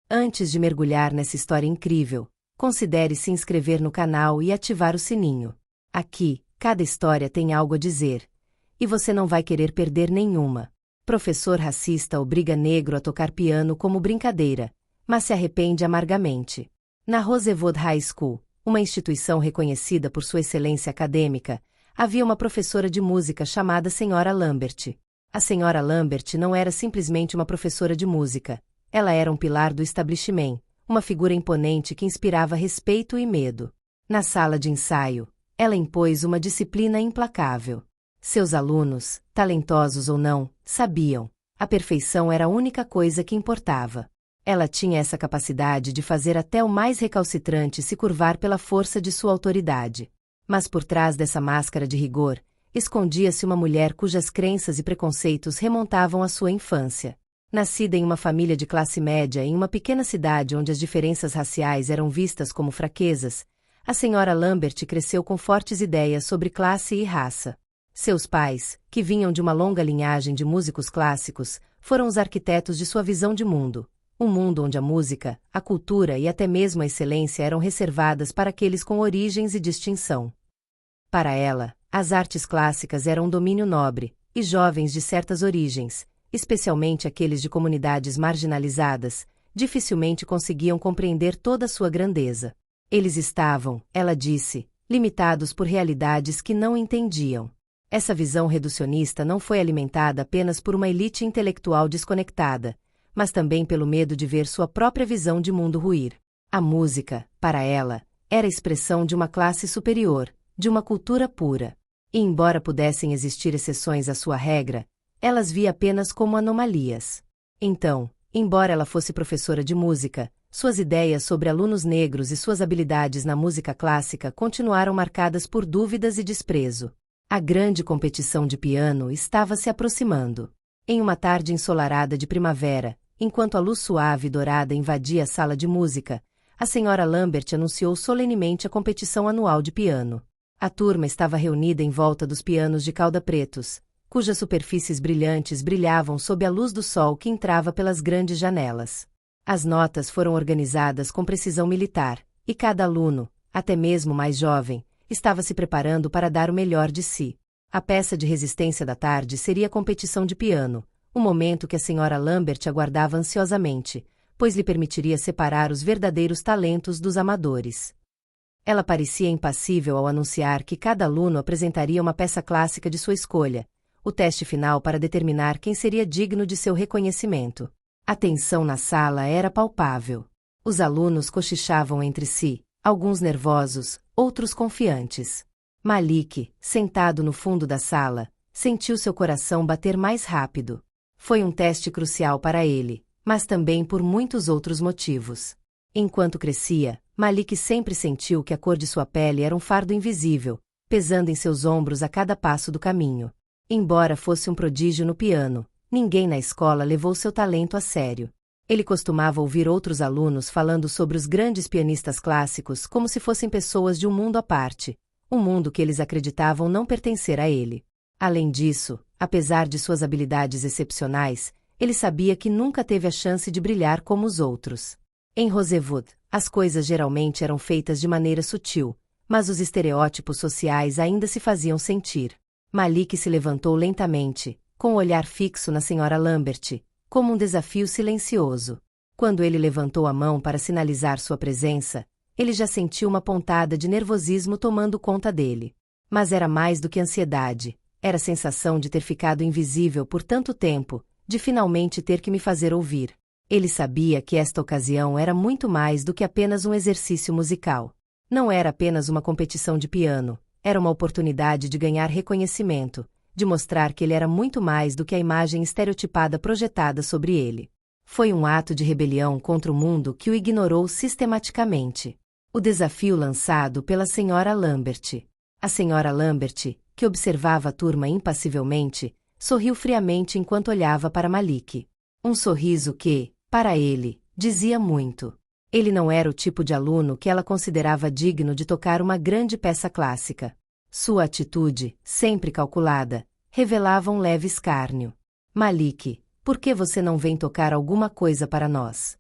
Antes de mergulhar nessa história incrível, considere se inscrever no canal e ativar o sininho. Aqui, cada história tem algo a dizer. E você não vai querer perder nenhuma. Professor racista obriga negro a tocar piano como brincadeira, mas se arrepende amargamente. Na Rosewood High School, uma instituição reconhecida por sua excelência acadêmica, havia uma professora de música chamada Sra. Lambert. A Sra. Lambert não era simplesmente uma professora de música. Ela era um pilar do establishment, uma figura imponente que inspirava respeito e medo. Na sala de ensaio, ela impôs uma disciplina implacável. Seus alunos, talentosos ou não, sabiam. A perfeição era a única coisa que importava. Ela tinha essa capacidade de fazer até o mais recalcitrante se curvar pela força de sua autoridade. Mas por trás dessa máscara de rigor, escondia-se uma mulher cujas crenças e preconceitos remontavam à sua infância. Nascida em uma família de classe média em uma pequena cidade onde as diferenças raciais eram vistas como fraquezas, a Sra. Lambert cresceu com fortes ideias sobre classe e raça. Seus pais, que vinham de uma longa linhagem de músicos clássicos, foram os arquitetos de sua visão de mundo. Um mundo onde a música, a cultura e até mesmo a excelência eram reservadas para aqueles com origens e distinção. Para ela, as artes clássicas eram um domínio nobre, e jovens de certas origens, especialmente aqueles de comunidades marginalizadas, dificilmente conseguiam compreender toda a sua grandeza. Eles estavam, ela disse, limitados por realidades que não entendiam. Essa visão reducionista não foi alimentada apenas por uma elite intelectual desconectada, mas também pelo medo de ver sua própria visão de mundo ruir. A música, para ela, era a expressão de uma classe superior, de uma cultura pura. E embora pudessem existir exceções à sua regra, elas via apenas como anomalias. Então, embora ela fosse professora de música, suas ideias sobre alunos negros e suas habilidades na música clássica continuaram marcadas por dúvidas e desprezo. A grande competição de piano estava se aproximando. Em uma tarde ensolarada de primavera, enquanto a luz suave e dourada invadia a sala de música, a Sra. Lambert anunciou solenemente a competição anual de piano. A turma estava reunida em volta dos pianos de cauda pretos, cujas superfícies brilhantes brilhavam sob a luz do sol que entrava pelas grandes janelas. As notas foram organizadas com precisão militar, e cada aluno, até mesmo mais jovem, estava se preparando para dar o melhor de si. A peça de resistência da tarde seria a competição de piano, o momento que a Sra. Lambert aguardava ansiosamente, pois lhe permitiria separar os verdadeiros talentos dos amadores. Ela parecia impassível ao anunciar que cada aluno apresentaria uma peça clássica de sua escolha, o teste final para determinar quem seria digno de seu reconhecimento. A tensão na sala era palpável. Os alunos cochichavam entre si, alguns nervosos, outros confiantes. Malik, sentado no fundo da sala, sentiu seu coração bater mais rápido. Foi um teste crucial para ele, mas também por muitos outros motivos. Enquanto crescia, Malik sempre sentiu que a cor de sua pele era um fardo invisível, pesando em seus ombros a cada passo do caminho. Embora fosse um prodígio no piano, ninguém na escola levou seu talento a sério. Ele costumava ouvir outros alunos falando sobre os grandes pianistas clássicos como se fossem pessoas de um mundo à parte, um mundo que eles acreditavam não pertencer a ele. Além disso, apesar de suas habilidades excepcionais, ele sabia que nunca teve a chance de brilhar como os outros. Em Rosewood, as coisas geralmente eram feitas de maneira sutil, mas os estereótipos sociais ainda se faziam sentir. Malik se levantou lentamente, com o olhar fixo na Sra. Lambert, como um desafio silencioso. Quando ele levantou a mão para sinalizar sua presença, ele já sentiu uma pontada de nervosismo tomando conta dele. Mas era mais do que ansiedade. Era a sensação de ter ficado invisível por tanto tempo, de finalmente ter que me fazer ouvir. Ele sabia que esta ocasião era muito mais do que apenas um exercício musical. Não era apenas uma competição de piano, era uma oportunidade de ganhar reconhecimento, de mostrar que ele era muito mais do que a imagem estereotipada projetada sobre ele. Foi um ato de rebelião contra o mundo que o ignorou sistematicamente. O desafio lançado pela Sra. Lambert. A Sra. Lambert, que observava a turma impassivelmente, sorriu friamente enquanto olhava para Malik. Um sorriso que, para ele, dizia muito. Ele não era o tipo de aluno que ela considerava digno de tocar uma grande peça clássica. Sua atitude, sempre calculada, revelava um leve escárnio. Malik, por que você não vem tocar alguma coisa para nós?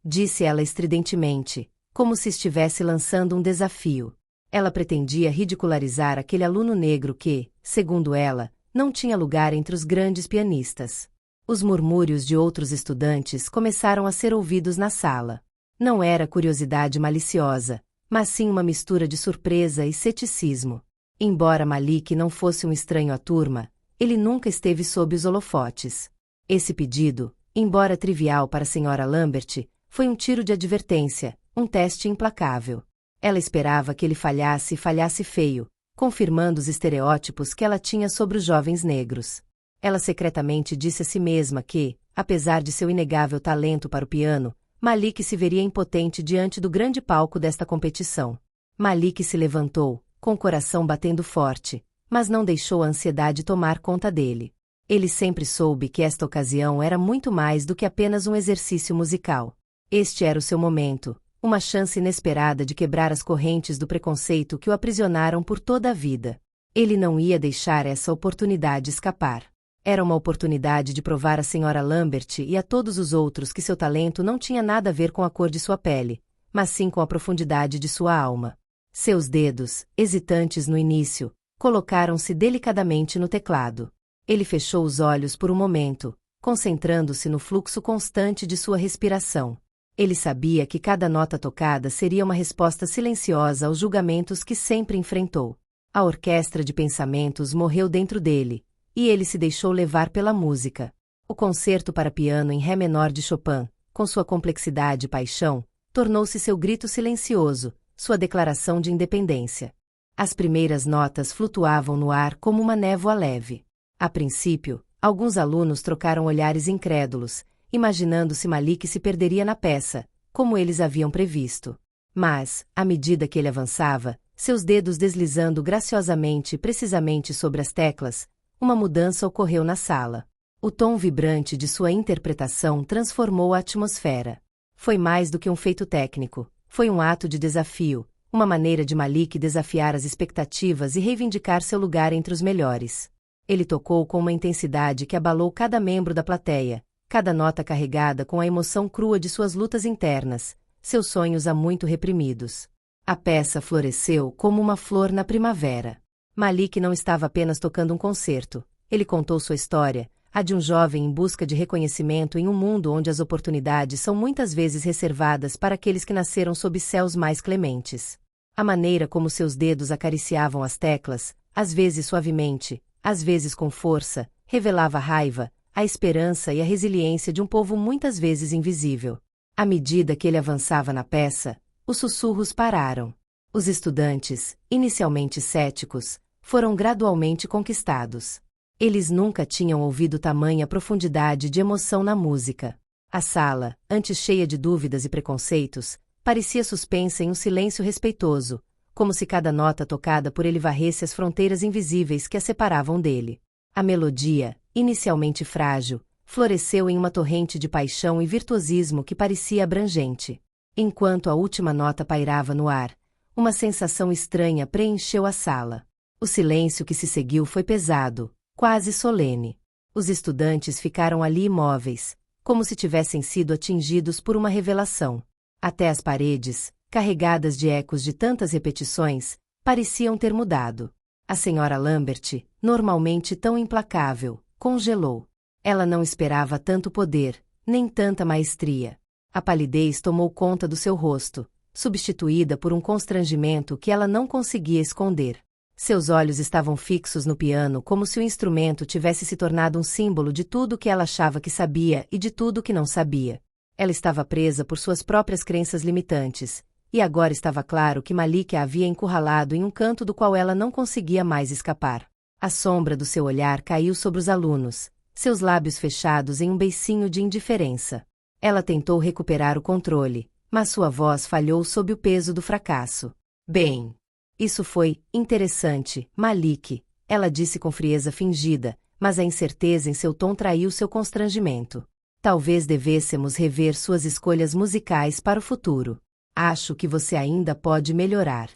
disse ela estridentemente, como se estivesse lançando um desafio. Ela pretendia ridicularizar aquele aluno negro que, segundo ela, não tinha lugar entre os grandes pianistas. Os murmúrios de outros estudantes começaram a ser ouvidos na sala. Não era curiosidade maliciosa, mas sim uma mistura de surpresa e ceticismo. Embora Malik não fosse um estranho à turma, ele nunca esteve sob os holofotes. Esse pedido, embora trivial para a Sra. Lambert, foi um tiro de advertência, um teste implacável. Ela esperava que ele falhasse e falhasse feio, confirmando os estereótipos que ela tinha sobre os jovens negros. Ela secretamente disse a si mesma que, apesar de seu inegável talento para o piano, Malik se veria impotente diante do grande palco desta competição. Malik se levantou, com o coração batendo forte, mas não deixou a ansiedade tomar conta dele. Ele sempre soube que esta ocasião era muito mais do que apenas um exercício musical. Este era o seu momento, uma chance inesperada de quebrar as correntes do preconceito que o aprisionaram por toda a vida. Ele não ia deixar essa oportunidade escapar. Era uma oportunidade de provar à Sra. Lambert e a todos os outros que seu talento não tinha nada a ver com a cor de sua pele, mas sim com a profundidade de sua alma. Seus dedos, hesitantes no início, colocaram-se delicadamente no teclado. Ele fechou os olhos por um momento, concentrando-se no fluxo constante de sua respiração. Ele sabia que cada nota tocada seria uma resposta silenciosa aos julgamentos que sempre enfrentou. A orquestra de pensamentos morreu dentro dele, e ele se deixou levar pela música. O concerto para piano em Ré menor de Chopin, com sua complexidade e paixão, tornou-se seu grito silencioso, sua declaração de independência. As primeiras notas flutuavam no ar como uma névoa leve. A princípio, alguns alunos trocaram olhares incrédulos, imaginando se Malik se perderia na peça, como eles haviam previsto. Mas, à medida que ele avançava, seus dedos deslizando graciosamente e precisamente sobre as teclas, uma mudança ocorreu na sala. O tom vibrante de sua interpretação transformou a atmosfera. Foi mais do que um feito técnico, foi um ato de desafio, uma maneira de Malik desafiar as expectativas e reivindicar seu lugar entre os melhores. Ele tocou com uma intensidade que abalou cada membro da plateia, cada nota carregada com a emoção crua de suas lutas internas, seus sonhos há muito reprimidos. A peça floresceu como uma flor na primavera. Malik não estava apenas tocando um concerto, ele contou sua história, a de um jovem em busca de reconhecimento em um mundo onde as oportunidades são muitas vezes reservadas para aqueles que nasceram sob céus mais clementes. A maneira como seus dedos acariciavam as teclas, às vezes suavemente, às vezes com força, revelava a raiva, a esperança e a resiliência de um povo muitas vezes invisível. À medida que ele avançava na peça, os sussurros pararam. Os estudantes, inicialmente céticos, foram gradualmente conquistados. Eles nunca tinham ouvido tamanha profundidade de emoção na música. A sala, antes cheia de dúvidas e preconceitos, parecia suspensa em um silêncio respeitoso, como se cada nota tocada por ele varresse as fronteiras invisíveis que a separavam dele. A melodia, inicialmente frágil, floresceu em uma torrente de paixão e virtuosismo que parecia abrangente. Enquanto a última nota pairava no ar, uma sensação estranha preencheu a sala. O silêncio que se seguiu foi pesado, quase solene. Os estudantes ficaram ali imóveis, como se tivessem sido atingidos por uma revelação. Até as paredes, carregadas de ecos de tantas repetições, pareciam ter mudado. A Sra. Lambert, normalmente tão implacável, congelou. Ela não esperava tanto poder, nem tanta maestria. A palidez tomou conta do seu rosto, substituída por um constrangimento que ela não conseguia esconder. Seus olhos estavam fixos no piano como se o instrumento tivesse se tornado um símbolo de tudo o que ela achava que sabia e de tudo o que não sabia. Ela estava presa por suas próprias crenças limitantes, e agora estava claro que Malik a havia encurralado em um canto do qual ela não conseguia mais escapar. A sombra do seu olhar caiu sobre os alunos, seus lábios fechados em um beicinho de indiferença. Ela tentou recuperar o controle, mas sua voz falhou sob o peso do fracasso. Bem, isso foi interessante, Malik, ela disse com frieza fingida, mas a incerteza em seu tom traiu seu constrangimento. Talvez devêssemos rever suas escolhas musicais para o futuro. Acho que você ainda pode melhorar.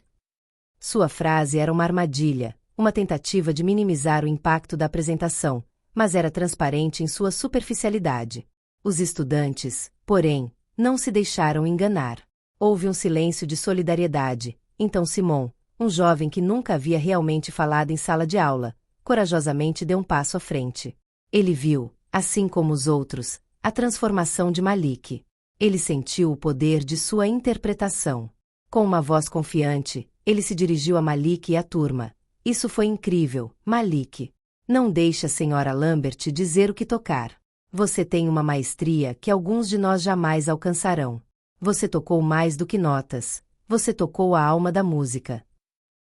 Sua frase era uma armadilha, uma tentativa de minimizar o impacto da apresentação, mas era transparente em sua superficialidade. Os estudantes, porém, não se deixaram enganar. Houve um silêncio de solidariedade. Então Simon, um jovem que nunca havia realmente falado em sala de aula, corajosamente deu um passo à frente. Ele viu, assim como os outros, a transformação de Malik. Ele sentiu o poder de sua interpretação. Com uma voz confiante, ele se dirigiu a Malik e à turma. Isso foi incrível, Malik. Não deixe a senhora Lambert dizer o que tocar. Você tem uma maestria que alguns de nós jamais alcançarão. Você tocou mais do que notas. Você tocou a alma da música.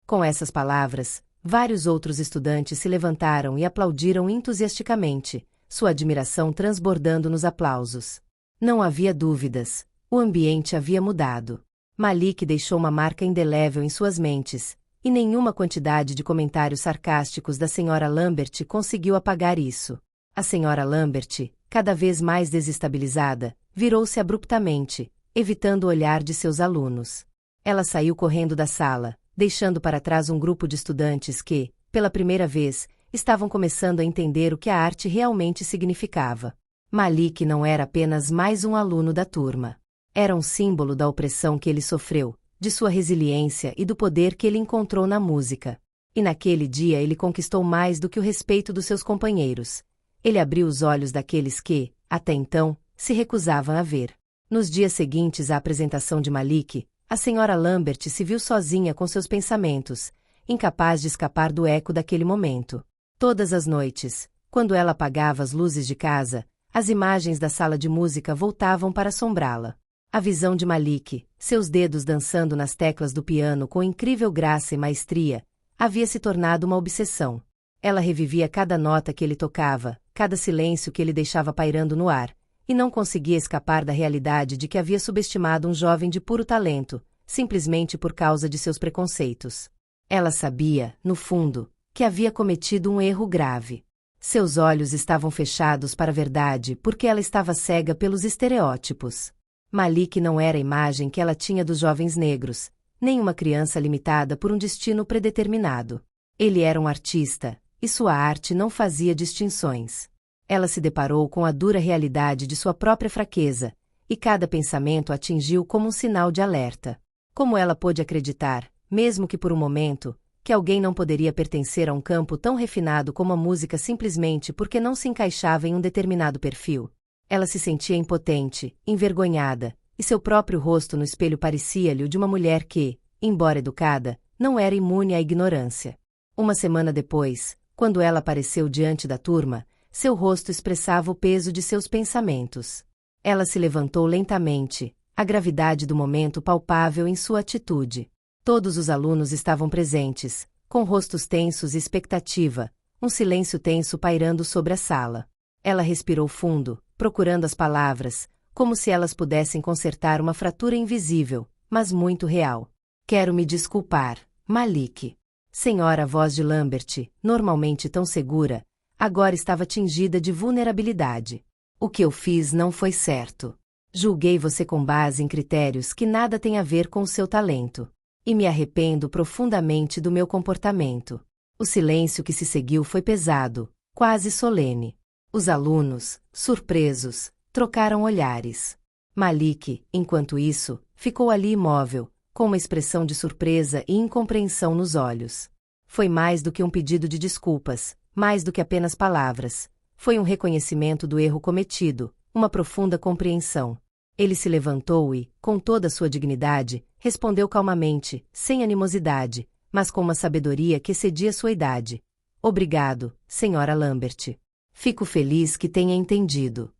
Com essas palavras, vários outros estudantes se levantaram e aplaudiram entusiasticamente, sua admiração transbordando nos aplausos. Não havia dúvidas, o ambiente havia mudado. Malik deixou uma marca indelével em suas mentes, e nenhuma quantidade de comentários sarcásticos da senhora Lambert conseguiu apagar isso. A senhora Lambert, cada vez mais desestabilizada, virou-se abruptamente, evitando o olhar de seus alunos. Ela saiu correndo da sala, deixando para trás um grupo de estudantes que, pela primeira vez, estavam começando a entender o que a arte realmente significava. Malik não era apenas mais um aluno da turma. Era um símbolo da opressão que ele sofreu, de sua resiliência e do poder que ele encontrou na música. E naquele dia ele conquistou mais do que o respeito dos seus companheiros. Ele abriu os olhos daqueles que, até então, se recusavam a ver. Nos dias seguintes à apresentação de Malik, a senhora Lambert se viu sozinha com seus pensamentos, incapaz de escapar do eco daquele momento. Todas as noites, quando ela apagava as luzes de casa, as imagens da sala de música voltavam para assombrá-la. A visão de Malik, seus dedos dançando nas teclas do piano com incrível graça e maestria, havia se tornado uma obsessão. Ela revivia cada nota que ele tocava, cada silêncio que ele deixava pairando no ar, e não conseguia escapar da realidade de que havia subestimado um jovem de puro talento, simplesmente por causa de seus preconceitos. Ela sabia, no fundo, que havia cometido um erro grave. Seus olhos estavam fechados para a verdade porque ela estava cega pelos estereótipos. Malik não era a imagem que ela tinha dos jovens negros, nem uma criança limitada por um destino predeterminado. Ele era um artista, e sua arte não fazia distinções. Ela se deparou com a dura realidade de sua própria fraqueza, e cada pensamento a atingiu como um sinal de alerta. Como ela pôde acreditar, mesmo que por um momento, que alguém não poderia pertencer a um campo tão refinado como a música simplesmente porque não se encaixava em um determinado perfil? Ela se sentia impotente, envergonhada, e seu próprio rosto no espelho parecia-lhe o de uma mulher que, embora educada, não era imune à ignorância. Uma semana depois, quando ela apareceu diante da turma, seu rosto expressava o peso de seus pensamentos. Ela se levantou lentamente, a gravidade do momento palpável em sua atitude. Todos os alunos estavam presentes, com rostos tensos e expectativa, um silêncio tenso pairando sobre a sala. Ela respirou fundo, procurando as palavras, como se elas pudessem consertar uma fratura invisível, mas muito real. Quero me desculpar, Malik. Senhora voz de Lambert, normalmente tão segura, agora estava tingida de vulnerabilidade. O que eu fiz não foi certo. Julguei você com base em critérios que nada têm a ver com o seu talento. E me arrependo profundamente do meu comportamento. O silêncio que se seguiu foi pesado, quase solene. Os alunos, surpresos, trocaram olhares. Malik, enquanto isso, ficou ali imóvel, com uma expressão de surpresa e incompreensão nos olhos. Foi mais do que um pedido de desculpas, mais do que apenas palavras. Foi um reconhecimento do erro cometido, uma profunda compreensão. Ele se levantou e, com toda a sua dignidade, respondeu calmamente, sem animosidade, mas com uma sabedoria que excedia sua idade. Obrigado, senhora Lambert. Fico feliz que tenha entendido.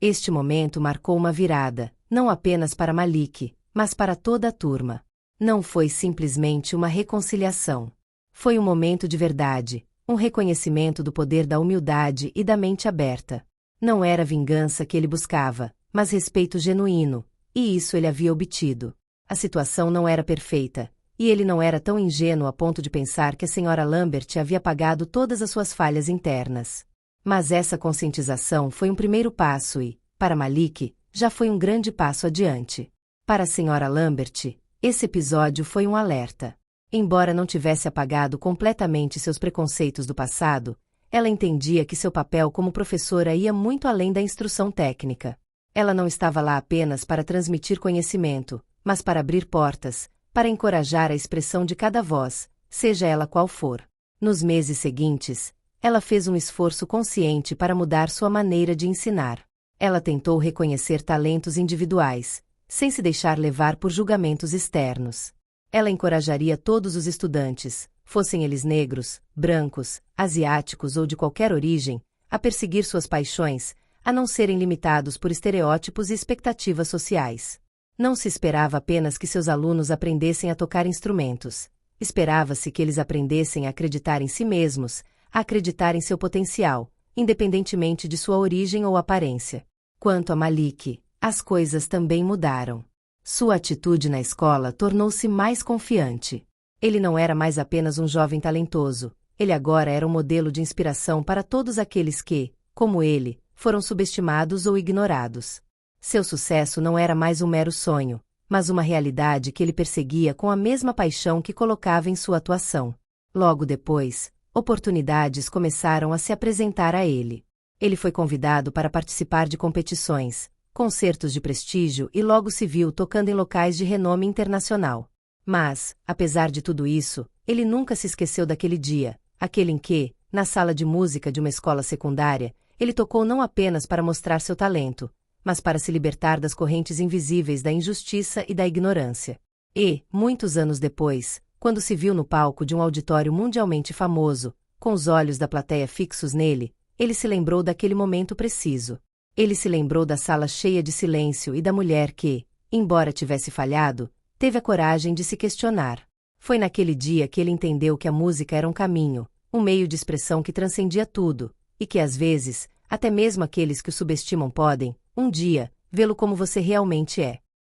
Este momento marcou uma virada, não apenas para Malik, mas para toda a turma. Não foi simplesmente uma reconciliação. Foi um momento de verdade, um reconhecimento do poder da humildade e da mente aberta. Não era a vingança que ele buscava, mas respeito genuíno, e isso ele havia obtido. A situação não era perfeita, e ele não era tão ingênuo a ponto de pensar que a senhora Lambert havia apagado todas as suas falhas internas. Mas essa conscientização foi um primeiro passo e, para Malik, já foi um grande passo adiante. Para a senhora Lambert, esse episódio foi um alerta. Embora não tivesse apagado completamente seus preconceitos do passado, ela entendia que seu papel como professora ia muito além da instrução técnica. Ela não estava lá apenas para transmitir conhecimento, mas para abrir portas, para encorajar a expressão de cada voz, seja ela qual for. Nos meses seguintes, ela fez um esforço consciente para mudar sua maneira de ensinar. Ela tentou reconhecer talentos individuais, sem se deixar levar por julgamentos externos. Ela encorajaria todos os estudantes, fossem eles negros, brancos, asiáticos ou de qualquer origem, a perseguir suas paixões, a não serem limitados por estereótipos e expectativas sociais. Não se esperava apenas que seus alunos aprendessem a tocar instrumentos. Esperava-se que eles aprendessem a acreditar em si mesmos, a acreditar em seu potencial, independentemente de sua origem ou aparência. Quanto a Malik, as coisas também mudaram. Sua atitude na escola tornou-se mais confiante. Ele não era mais apenas um jovem talentoso, ele agora era um modelo de inspiração para todos aqueles que, como ele, foram subestimados ou ignorados. Seu sucesso não era mais um mero sonho, mas uma realidade que ele perseguia com a mesma paixão que colocava em sua atuação. Logo depois, oportunidades começaram a se apresentar a ele. Ele foi convidado para participar de competições, concertos de prestígio e logo se viu tocando em locais de renome internacional. Mas, apesar de tudo isso, ele nunca se esqueceu daquele dia, aquele em que, na sala de música de uma escola secundária, ele tocou não apenas para mostrar seu talento, mas para se libertar das correntes invisíveis da injustiça e da ignorância. E, muitos anos depois, quando se viu no palco de um auditório mundialmente famoso, com os olhos da plateia fixos nele, ele se lembrou daquele momento preciso. Ele se lembrou da sala cheia de silêncio e da mulher que, embora tivesse falhado, teve a coragem de se questionar. Foi naquele dia que ele entendeu que a música era um caminho, um meio de expressão que transcendia tudo, e que às vezes, até mesmo aqueles que o subestimam podem, um dia, vê-lo como você realmente é.